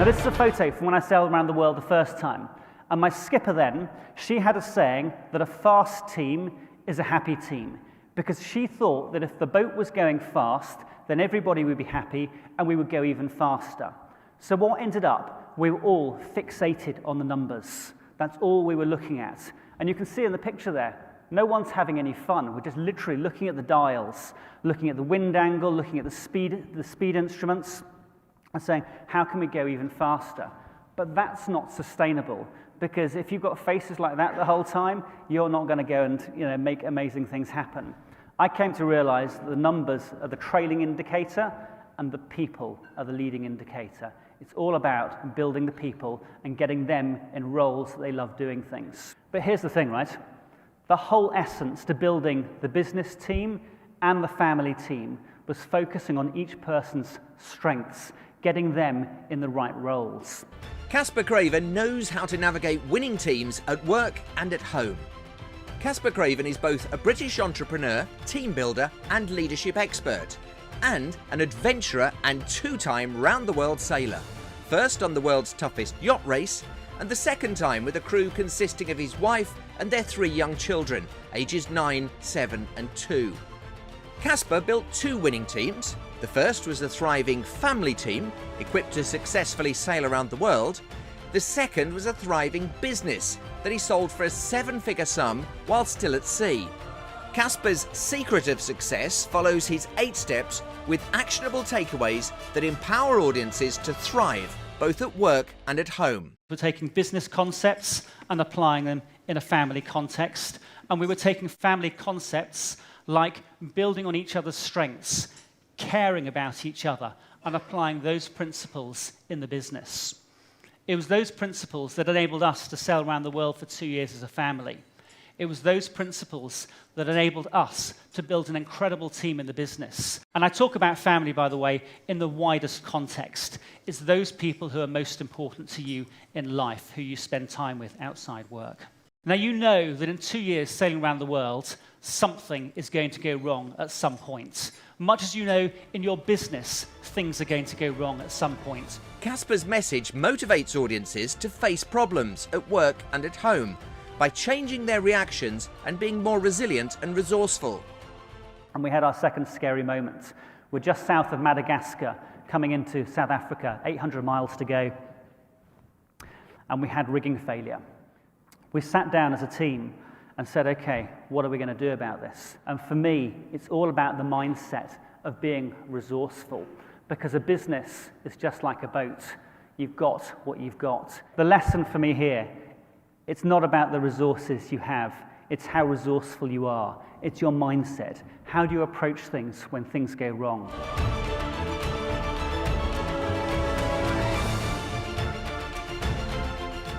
Now this is a photo from when I sailed around the world the first time. And my skipper then, she had a saying that a fast team is a happy team, because she thought that if the boat was going fast, then everybody would be happy and we would go even faster. So what ended up, we were all fixated on the numbers. That's all we were looking at. And you can see in the picture there, no one's having any fun. We're just literally looking at the dials, looking at the wind angle, looking at the speed instruments, and saying, how can we go even faster? But that's not sustainable, because if you've got faces like that the whole time, you're not going to go and make amazing things happen. I came to realize that the numbers are the trailing indicator and the people are the leading indicator. It's all about building the people and getting them in roles that they love doing things. But here's the thing, right? The whole essence to building the business team and the family team was focusing on each person's strengths, getting them in the right roles. Caspar Craven knows how to navigate winning teams at work and at home. Caspar Craven is both a British entrepreneur, team builder and leadership expert, and an adventurer and two-time round-the-world sailor. First on the world's toughest yacht race, and the second time with a crew consisting of his wife and their 3 young children, ages 9, 7 and 2. Caspar built 2 winning teams. The first was a thriving family team, equipped to successfully sail around the world. The second was a thriving business that he sold for a 7-figure sum while still at sea. Caspar's secret of success follows his 8 steps with actionable takeaways that empower audiences to thrive, both at work and at home. We're taking business concepts and applying them in a family context. And we were taking family concepts like building on each other's strengths, caring about each other, and applying those principles in the business. It was those principles that enabled us to sail around the world for 2 years as a family. It was those principles that enabled us to build an incredible team in the business. And I talk about family, by the way, in the widest context. It's those people who are most important to you in life, who you spend time with outside work. Now, you know that in 2 years sailing around the world, something is going to go wrong at some point. Much as you know, in your business, things are going to go wrong at some point. Caspar's message motivates audiences to face problems at work and at home by changing their reactions and being more resilient and resourceful. And we had our second scary moment. We're just south of Madagascar, coming into South Africa, 800 miles to go. And we had rigging failure. We sat down as a team and said, okay, what are we going to do about this? And for me, it's all about the mindset of being resourceful, because a business is just like a boat. You've got what you've got. The lesson for me here, it's not about the resources you have, it's how resourceful you are. It's your mindset. How do you approach things when things go wrong?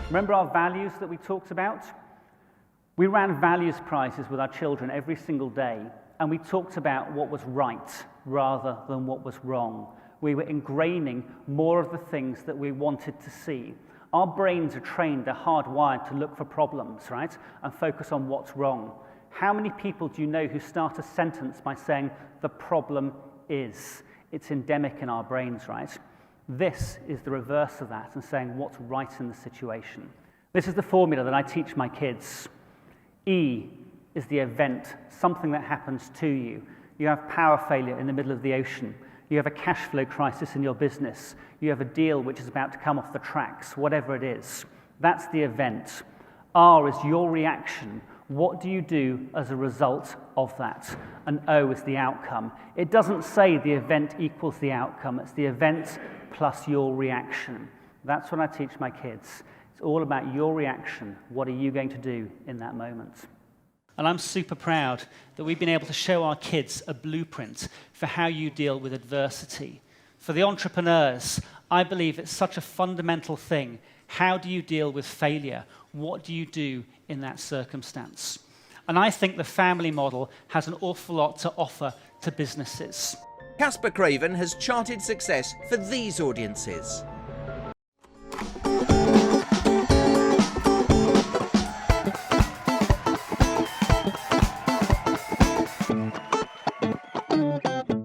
Remember our values that we talked about? We ran values prizes with our children every single day, and we talked about what was right rather than what was wrong. We were ingraining more of the things that we wanted to see. Our brains are trained, they're hardwired to look for problems, right? And focus on what's wrong. How many people do you know who start a sentence by saying, the problem is? It's endemic in our brains, right? This is the reverse of that, and saying what's right in the situation. This is the formula that I teach my kids. E is the event, something that happens to you. You have power failure in the middle of the ocean. You have a cash flow crisis in your business. You have a deal which is about to come off the tracks, whatever it is. That's the event. R is your reaction. What do you do as a result of that? And O is the outcome. It doesn't say the event equals the outcome. It's the event plus your reaction. That's what I teach my kids. It's all about your reaction. What are you going to do in that moment? And I'm super proud that we've been able to show our kids a blueprint for how you deal with adversity. For the entrepreneurs, I believe it's such a fundamental thing. How do you deal with failure? What do you do in that circumstance? And I think the family model has an awful lot to offer to businesses. Caspar Craven has charted success for these audiences.